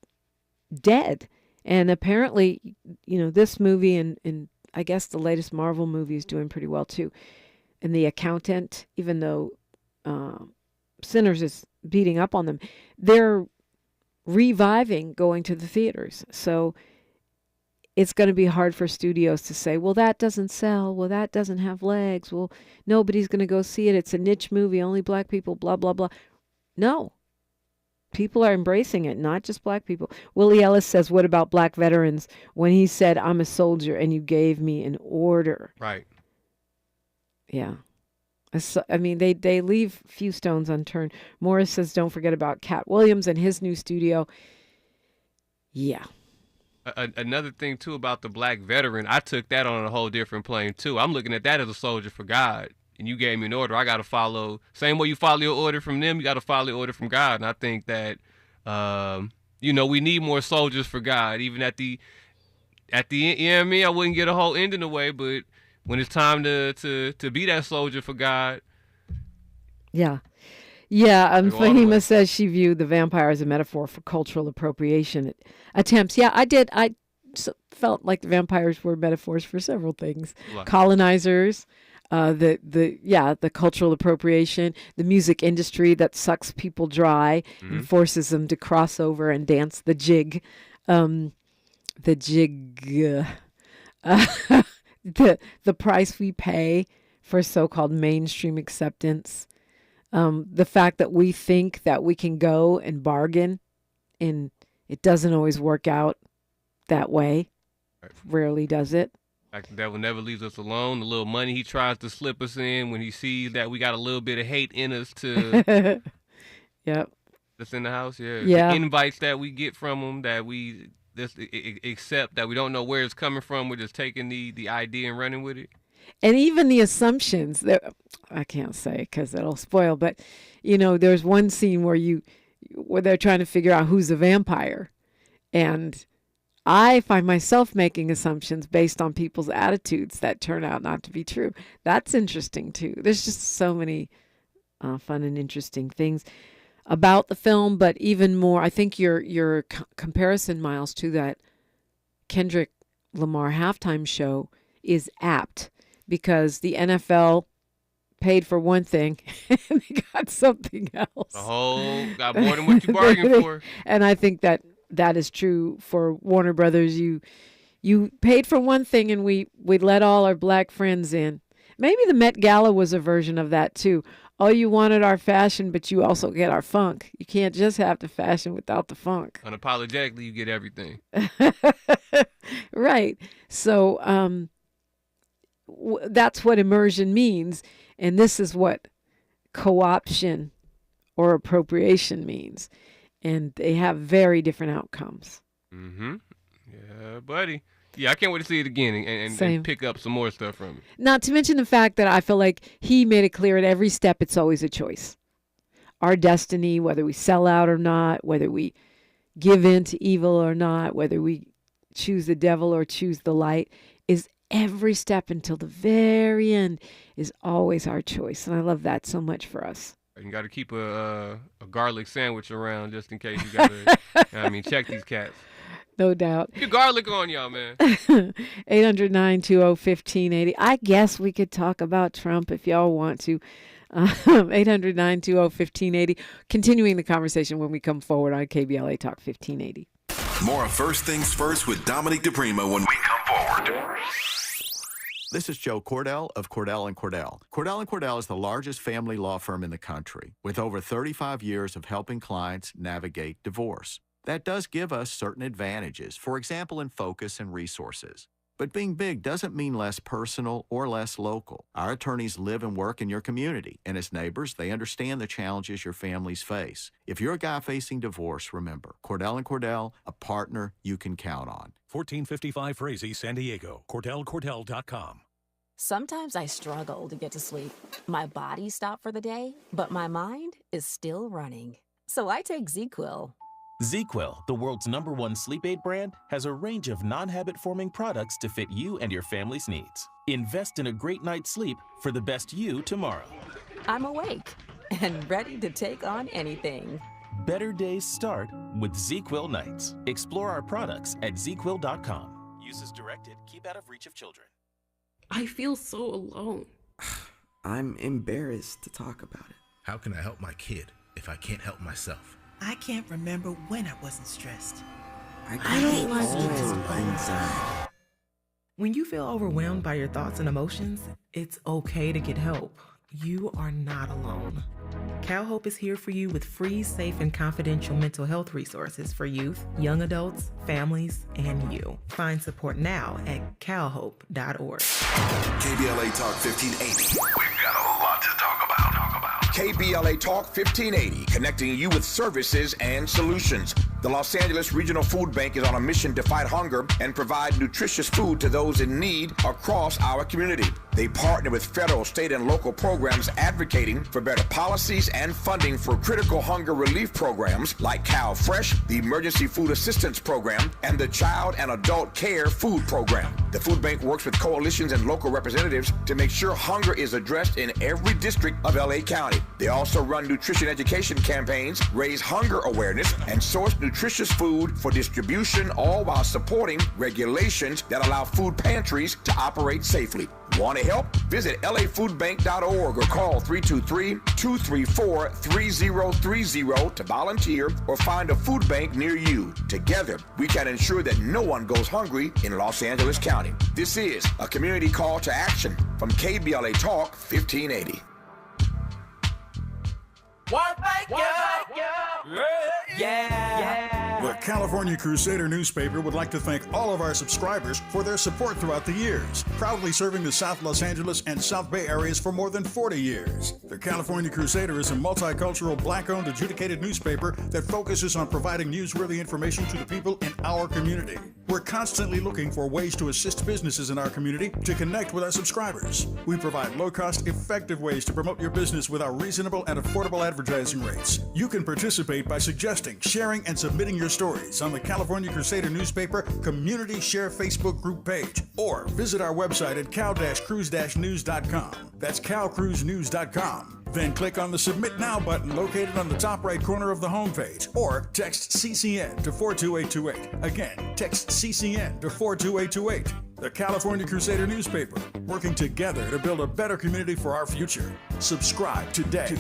dead. And apparently, this movie and I guess the latest Marvel movie is doing pretty well too. And The Accountant, even though Sinners is beating up on them, they're reviving going to the theaters. So it's going to be hard for studios to say, well, that doesn't sell. Well, that doesn't have legs. Well, nobody's going to go see it. It's a niche movie. Only black people, blah, blah, blah. No. People are embracing it, not just black people. Willie Ellis says, what about black veterans when he said, I'm a soldier and you gave me an order? Right. Yeah. I mean, they leave few stones unturned. Morris says, don't forget about Cat Williams and his new studio. Yeah. Another thing, too, about the black veteran, I took that on a whole different plane, too. I'm looking at that as a soldier for God. And you gave me an order. I got to follow. Same way you follow your order from them, you got to follow your order from God. And I think that, we need more soldiers for God. Even at the end, I wouldn't get a whole ending away, but when it's time to be that soldier for God. Yeah. Yeah. Fahima says she viewed the vampire as a metaphor for cultural appropriation attempts. Yeah, I did. I felt like the vampires were metaphors for several things. Right. Colonizers, the cultural appropriation, the music industry that sucks people dry and forces them to cross over and dance the jig. The price we pay for so-called mainstream acceptance, the fact that we think that we can go and bargain, and it doesn't always work out that way. Right. Rarely does it. Like the devil never leaves us alone. The little money he tries to slip us in when he sees that we got a little bit of hate in us to yep. That's in the house, yeah. Yeah. The invites that we get from them that we just accept, that we don't know where it's coming from. We're just taking the idea and running with it. And even the assumptions that I can't say because it'll spoil, but there's one scene where they're trying to figure out who's a vampire, and I find myself making assumptions based on people's attitudes that turn out not to be true. That's interesting too. There's just so many fun and interesting things about the film, but even more, I think your comparison, Miles, to that Kendrick Lamar halftime show is apt, because the NFL paid for one thing and they got something else. Got more than what you bargained for. And I think that is true for Warner Brothers. You paid for one thing and we let all our black friends in. Maybe the Met Gala was a version of that too. Oh, you wanted our fashion, but you also get our funk. You can't just have the fashion without the funk. Unapologetically, you get everything. Right. So that's what immersion means. And this is what co-option or appropriation means. And they have very different outcomes. Mm-hmm. Yeah, buddy. Yeah, I can't wait to see it again and pick up some more stuff from it. Not to mention the fact that I feel like he made it clear at every step it's always a choice. Our destiny, whether we sell out or not, whether we give in to evil or not, whether we choose the devil or choose the light, is every step until the very end is always our choice. And I love that so much for us. You got to keep a garlic sandwich around just in case you got to, check these cats. No doubt. Get garlic on y'all, man. 800-920-1580. I guess we could talk about Trump if y'all want to. 800-920-1580. Continuing the conversation when we come forward on KBLA Talk 1580. More of First Things First with Dominique DiPrima when we come forward. This is Joe Cordell of Cordell & Cordell. Cordell & Cordell is the largest family law firm in the country with over 35 years of helping clients navigate divorce. That does give us certain advantages, for example, in focus and resources. But being big doesn't mean less personal or less local. Our attorneys live and work in your community, and as neighbors, they understand the challenges your families face. If you're a guy facing divorce, remember, Cordell & Cordell, a partner you can count on. 1455 Frazee, San Diego. CordellCordell.com. Sometimes I struggle to get to sleep. My body stopped for the day, but my mind is still running. So I take ZQuil. ZQuil, the world's #1 sleep aid brand, has a range of non-habit-forming products to fit you and your family's needs. Invest in a great night's sleep for the best you tomorrow. I'm awake and ready to take on anything. Better days start with ZQuil nights. Explore our products at ZQuil.com. Use as directed. Keep out of reach of children. I feel so alone. I'm embarrassed to talk about it. How can I help my kid if I can't help myself? I can't remember when I wasn't stressed. I don't like inside. When you feel overwhelmed by your thoughts and emotions, it's okay to get help. You are not alone. CalHope is here for you with free, safe, and confidential mental health resources for youth, young adults, families, and you. Find support now at calhope.org. KBLA Talk 1580. We've got a lot to talk about. KBLA Talk 1580, connecting you with services and solutions. The Los Angeles Regional Food Bank is on a mission to fight hunger and provide nutritious food to those in need across our community. They partner with federal, state, and local programs advocating for better policies and funding for critical hunger relief programs like Cal Fresh, the Emergency Food Assistance Program, and the Child and Adult Care Food Program. The food bank works with coalitions and local representatives to make sure hunger is addressed in every district of LA County. They also run nutrition education campaigns, raise hunger awareness, and source nutritious food for distribution, all while supporting regulations that allow food pantries to operate safely. Want to help? Visit lafoodbank.org or call 323-234-3030 to volunteer or find a food bank near you. Together, we can ensure that no one goes hungry in Los Angeles County. This is a community call to action from KBLA Talk 1580. The California Crusader newspaper would like to thank all of our subscribers for their support throughout the years, proudly serving the South Los Angeles and South Bay areas for more than 40 years. The California Crusader is a multicultural, black-owned, adjudicated newspaper that focuses on providing newsworthy information to the people in our community. We're constantly looking for ways to assist businesses in our community to connect with our subscribers. We provide low-cost, effective ways to promote your business with our reasonable and affordable advertising rates. You can participate by suggesting, sharing, and submitting your stories on the California Crusader newspaper Community Share Facebook group page, or visit our website at cal-cruise-news.com. That's calcruisenews.com. Then click on the Submit Now button located on the top right corner of the homepage, or text CCN to 42828. Again, text CCN to 42828. The California Crusader newspaper, working together to build a better community for our future. Subscribe today.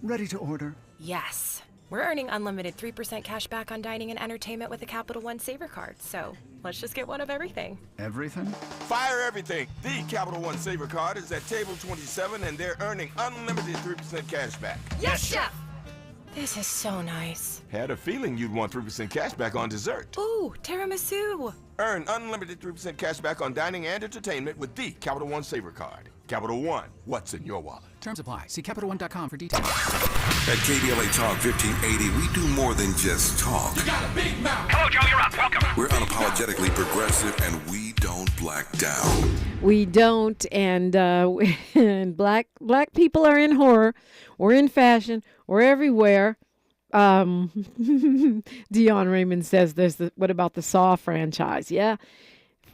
Ready to order? Yes. We're earning unlimited 3% cash back on dining and entertainment with a Capital One Saver card, so let's just get one of everything. Everything? Fire everything. The Capital One Saver card is at table 27, and they're earning unlimited 3% cash back. Yes, Chef! This is so nice. Had a feeling you'd want 3% cash back on dessert. Ooh, tiramisu. Earn unlimited 3% cash back on dining and entertainment with the Capital One Saver card. Capital One, what's in your wallet? Terms apply. See CapitalOne.com for details. At KBLA Talk 1580, we do more than just talk. You got a big mouth. Hello, Joe, you're up. Welcome. We're unapologetically progressive, and we don't black down. We don't, and and black people are in horror. We're in fashion. We're everywhere. Dion Raymond says, what about the Saw franchise? Yeah.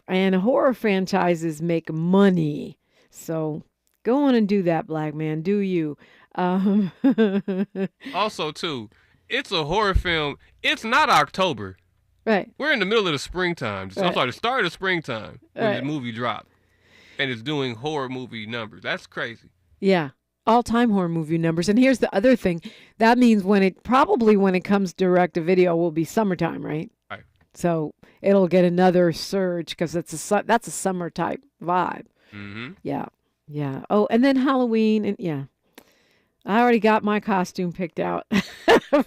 And horror franchises make money. So go on and do that, black man. Do you? Also, too, it's a horror film. It's not October. Right. We're in the middle of the springtime. Right. I'm sorry, the start of the springtime when Right. the movie dropped. And it's doing horror movie numbers. That's crazy. Yeah. All-time horror movie numbers. And here's the other thing. That means when it comes direct to video will be summertime, right? Right. So it'll get another surge because that's a summer type vibe. Mm-hmm. Yeah. Yeah. Oh, and then Halloween. And yeah. I already got my costume picked out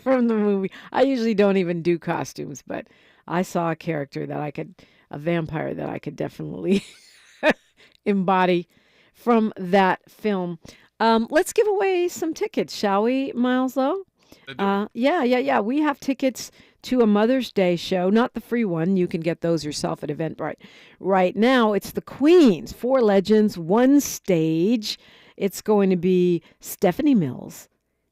from the movie. I usually don't even do costumes, but I saw a character a vampire that I could definitely embody from that film. Let's give away some tickets, shall we, Miles Lowe? Yeah. We have tickets to a Mother's Day show, not the free one. You can get those yourself at Eventbrite. Right now, it's the Queens, 4 legends, 1 stage. It's going to be Stephanie Mills,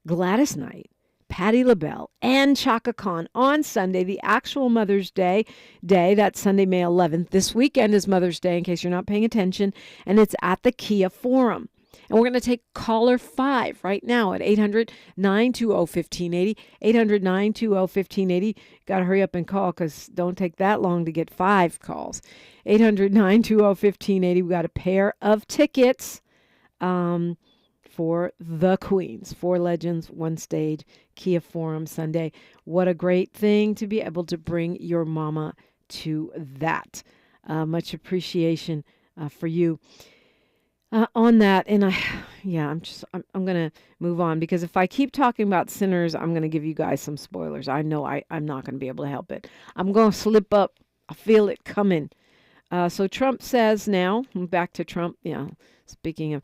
Gladys Knight, Patti LaBelle, and Chaka Khan on Sunday, the actual Mother's Day. That's Sunday, May 11th. This weekend is Mother's Day, in case you're not paying attention, and it's at the Kia Forum. And we're going to take caller 5 right now at 800-920-1580, 800-920-1580. Got to hurry up and call because don't take that long to get 5 calls. 800-920-1580. We got a pair of tickets for the Queens, 4 legends, 1 stage, Kia Forum Sunday. What a great thing to be able to bring your mama to that. Much appreciation for you on that. And I'm going to move on because if I keep talking about sinners, I'm going to give you guys some spoilers. I know I'm not going to be able to help it. I'm going to slip up. I feel it coming. So Trump says now, back to Trump, speaking of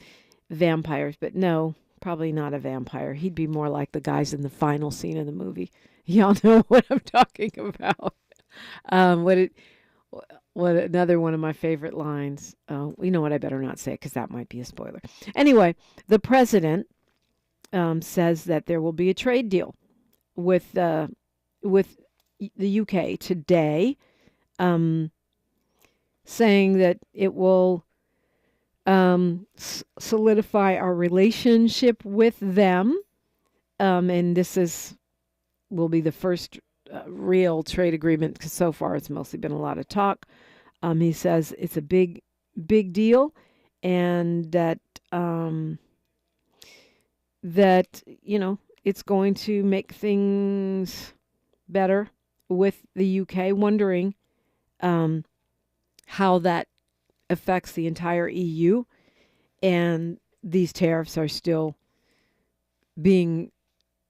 vampires, but no, probably not a vampire. He'd be more like the guys in the final scene of the movie. Y'all know what I'm talking about. What another one of my favorite lines. You know what? I better not say it because that might be a spoiler. Anyway, the president says that there will be a trade deal with the UK today, saying that it will solidify our relationship with them, and this will be the first real trade agreement because so far it's mostly been a lot of talk. He says it's a big deal, and that it's going to make things better with the UK. Wondering how that affects the entire EU, and these tariffs are still being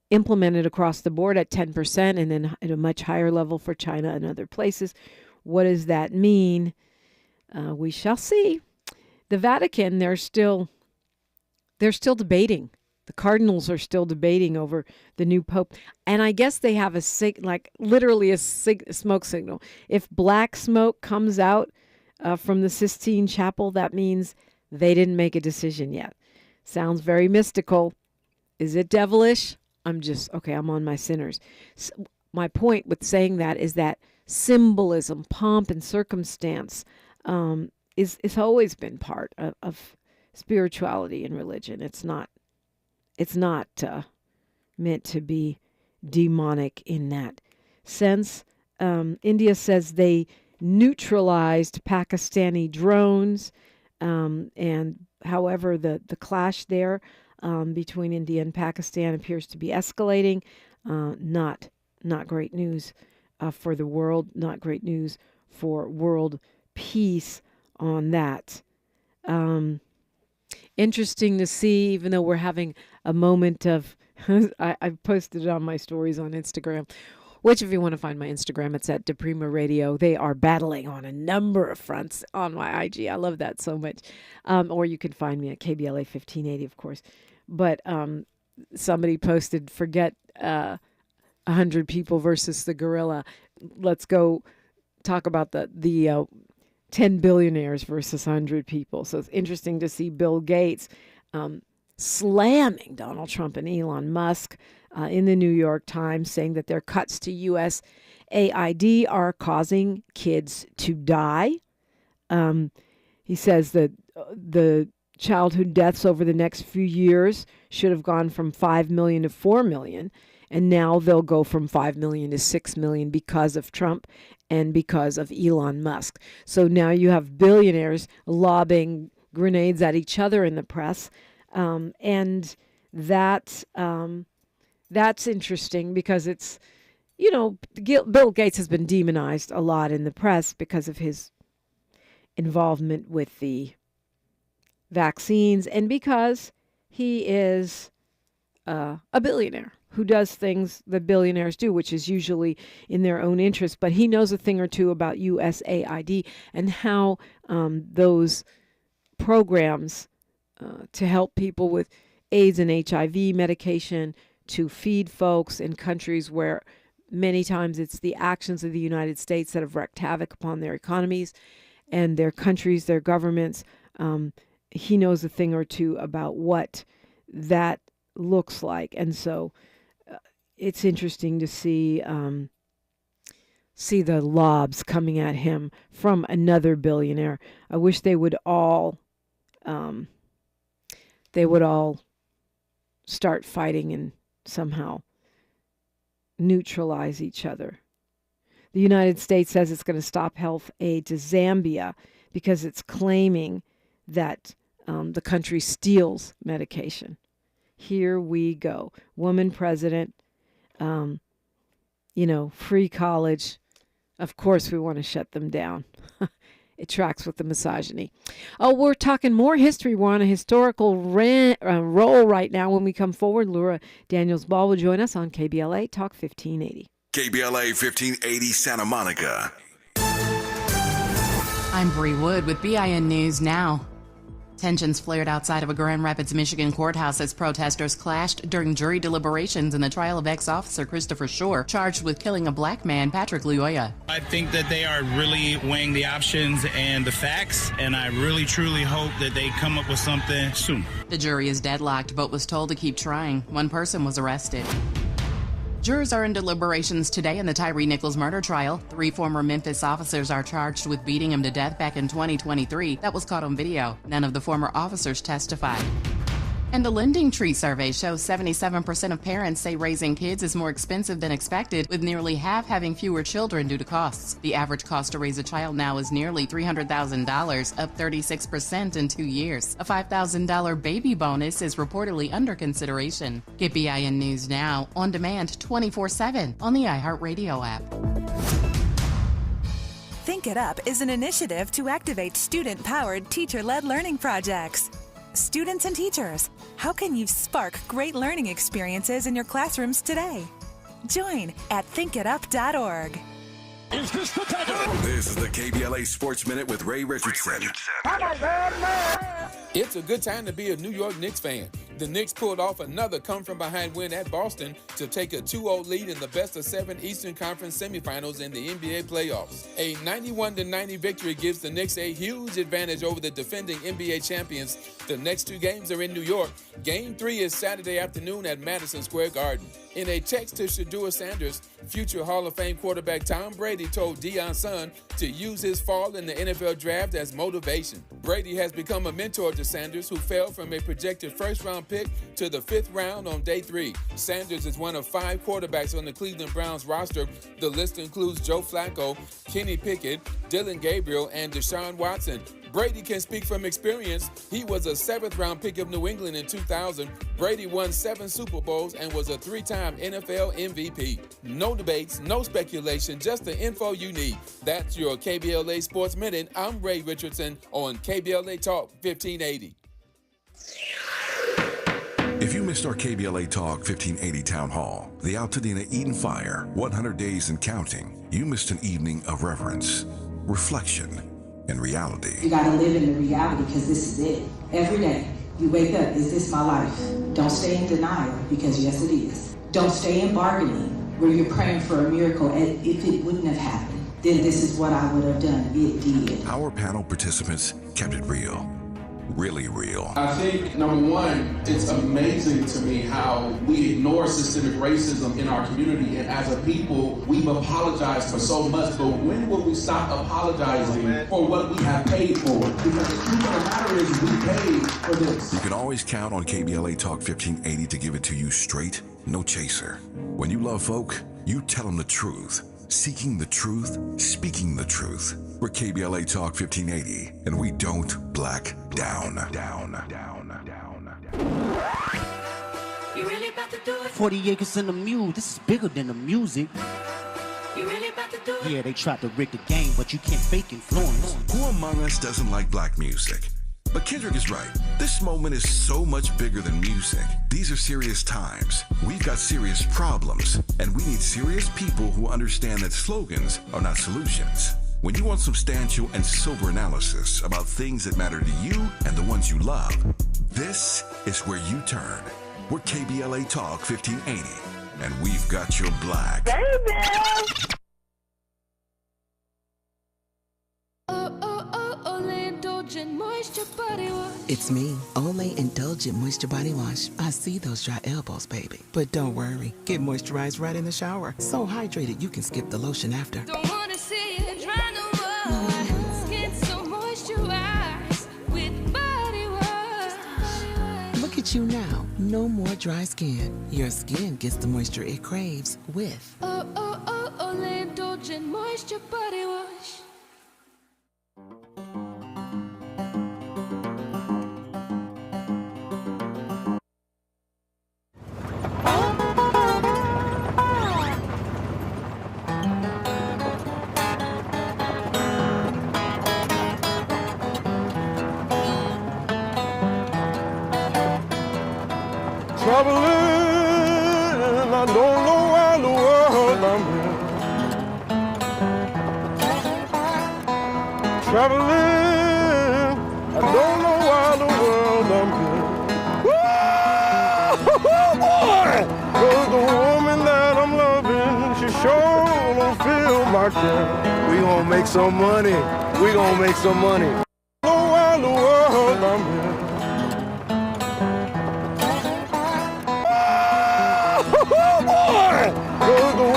implemented across the board at 10% and then at a much higher level for China and other places. What does that mean? We shall see. The Vatican, they're still debating. The cardinals are still debating over the new pope, and I guess they have literally a smoke signal. If black smoke comes out from the Sistine Chapel, that means they didn't make a decision yet. Sounds very mystical. Is it devilish? I'm on my sinners. So my point with saying that is that symbolism, pomp, and circumstance is always been part of spirituality and religion. It's not meant to be demonic in that sense. India says they neutralized Pakistani drones, and however the clash there between India and Pakistan appears to be escalating. Not great news for the world, not great news for world peace on that. Interesting to see, even though we're having a moment of, I posted it on my stories on Instagram, which if you want to find my Instagram, it's at DiPrima Radio. They are battling on a number of fronts on my IG. I love that so much. Or you can find me at KBLA 1580, of course. But somebody posted, forget 100 people versus the gorilla. Let's go talk about the 10 billionaires versus 100 people. So it's interesting to see Bill Gates slamming Donald Trump and Elon Musk in the New York Times, saying that their cuts to USAID are causing kids to die. He says that the childhood deaths over the next few years should have gone from 5 million to 4 million, and now they'll go from 5 million to 6 million because of Trump and because of Elon Musk. So now you have billionaires lobbing grenades at each other in the press, and that's interesting because it's, Bill Gates has been demonized a lot in the press because of his involvement with the vaccines and because he is a billionaire who does things that billionaires do, which is usually in their own interest. But he knows a thing or two about USAID and how those programs to help people with AIDS and HIV medication, to feed folks in countries where many times it's the actions of the United States that have wreaked havoc upon their economies and their countries, their governments. He knows a thing or two about what that looks like. And so it's interesting to see the lobs coming at him from another billionaire. I wish they would all start fighting and somehow neutralize each other. The United States says it's going to stop health aid to Zambia because it's claiming that the country steals medication. Here we go. Woman president, free college. Of course we want to shut them down. It tracks with the misogyny. Oh, we're talking more history. We're on a historical roll right now. When we come forward, Laura Daniels-Ball will join us on KBLA Talk 1580. KBLA 1580 Santa Monica. I'm Bree Wood with BIN News Now. Tensions flared outside of a Grand Rapids, Michigan courthouse as protesters clashed during jury deliberations in the trial of ex-officer Christopher Shore, charged with killing a black man, Patrick Luoya. I think that they are really weighing the options and the facts, and I really, truly hope that they come up with something soon. The jury is deadlocked, but was told to keep trying. One person was arrested. Jurors are in deliberations today in the Tyree Nichols murder trial. 3 former Memphis officers are charged with beating him to death back in 2023. That was caught on video. None of the former officers testified. And the Lending Tree survey shows 77% of parents say raising kids is more expensive than expected, with nearly half having fewer children due to costs. The average cost to raise a child now is nearly $300,000, up 36% in 2 years. A $5,000 baby bonus is reportedly under consideration. Get BIN News Now on demand 24/7 on the iHeartRadio app. Think It Up is an initiative to activate student-powered, teacher-led learning projects. Students and teachers, how can you spark great learning experiences in your classrooms today? Join at thinkitup.org. Is this the time? This is the KBLA Sports Minute with Ray Richardson. It's a good time to be a New York Knicks fan. The Knicks pulled off another come-from-behind win at Boston to take a 2-0 lead in the best-of-7 Eastern Conference semifinals in the NBA playoffs. A 91-90 victory gives the Knicks a huge advantage over the defending NBA champions. The next 2 games are in New York. Game 3 is Saturday afternoon at Madison Square Garden. In a text to Shedeur Sanders, future Hall of Fame quarterback Tom Brady told Deion's son to use his fall in the NFL draft as motivation. Brady has become a mentor to Sanders, who fell from a projected first-round pick to the 5th round on day 3. Sanders is one of 5 quarterbacks on the Cleveland Browns roster. The list includes Joe Flacco, Kenny Pickett, Dylan Gabriel, and Deshaun Watson. Brady can speak from experience. He was a 7th-round pick of New England in 2000. Brady won 7 Super Bowls and was a 3-time NFL MVP. No debates, no speculation, just the info you need. That's your KBLA Sports Minute. I'm Ray Richardson on KBLA Talk 1580. If you missed our KBLA Talk 1580 Town Hall, the Altadena Eden Fire, 100 Days and Counting, you missed an evening of reverence, reflection, and reality. You gotta live in the reality, because this is it. Every day, you wake up, is this my life? Don't stay in denial, because yes it is. Don't stay in bargaining, where you're praying for a miracle, and if it wouldn't have happened, then this is what I would have done. It did. Our panel participants kept it real. really real. I think, number one, it's amazing to me how we ignore systemic racism in our community, and as a people, we've apologized for so much, but when will we stop apologizing for what we have paid for? Because the truth of the matter is we paid for this. You can always count on KBLA Talk 1580 to give it to you straight, no chaser. When you love folk, you tell them the truth. Seeking the truth, speaking the truth. We're KBLA Talk 1580, and we don't black down. You really about to do it? 40 acres and a mule. This is bigger than the music. You really about to do it? Yeah, they tried to rig the game, but you can't fake influence. Who among us doesn't like black music? But Kendrick is right. This moment is so much bigger than music. These are serious times. We've got serious problems, and we need serious people who understand that slogans are not solutions. When you want substantial and sober analysis about things that matter to you and the ones you love, this is where you turn. We're KBLA Talk 1580, and we've got your black. Baby! It's me, Olay Indulgent Moisture Body Wash. I see those dry elbows, baby. But don't worry, get moisturized right in the shower. So hydrated you can skip the lotion after. Don't wanna see it dry no more. Skin so moisturized with body wash. Look at you now, no more dry skin. Your skin gets the moisture it craves with Olay Indulgent Moisture Body Wash. Traveling, I don't know why the world I'm in. Traveling, I don't know why the world I'm in. Woo, boy! 'Cause the woman that I'm loving, she sure don't feel my care. We gon' make some money. We gon' make some money. I don't know why the world I'm in. Boy, 'cause the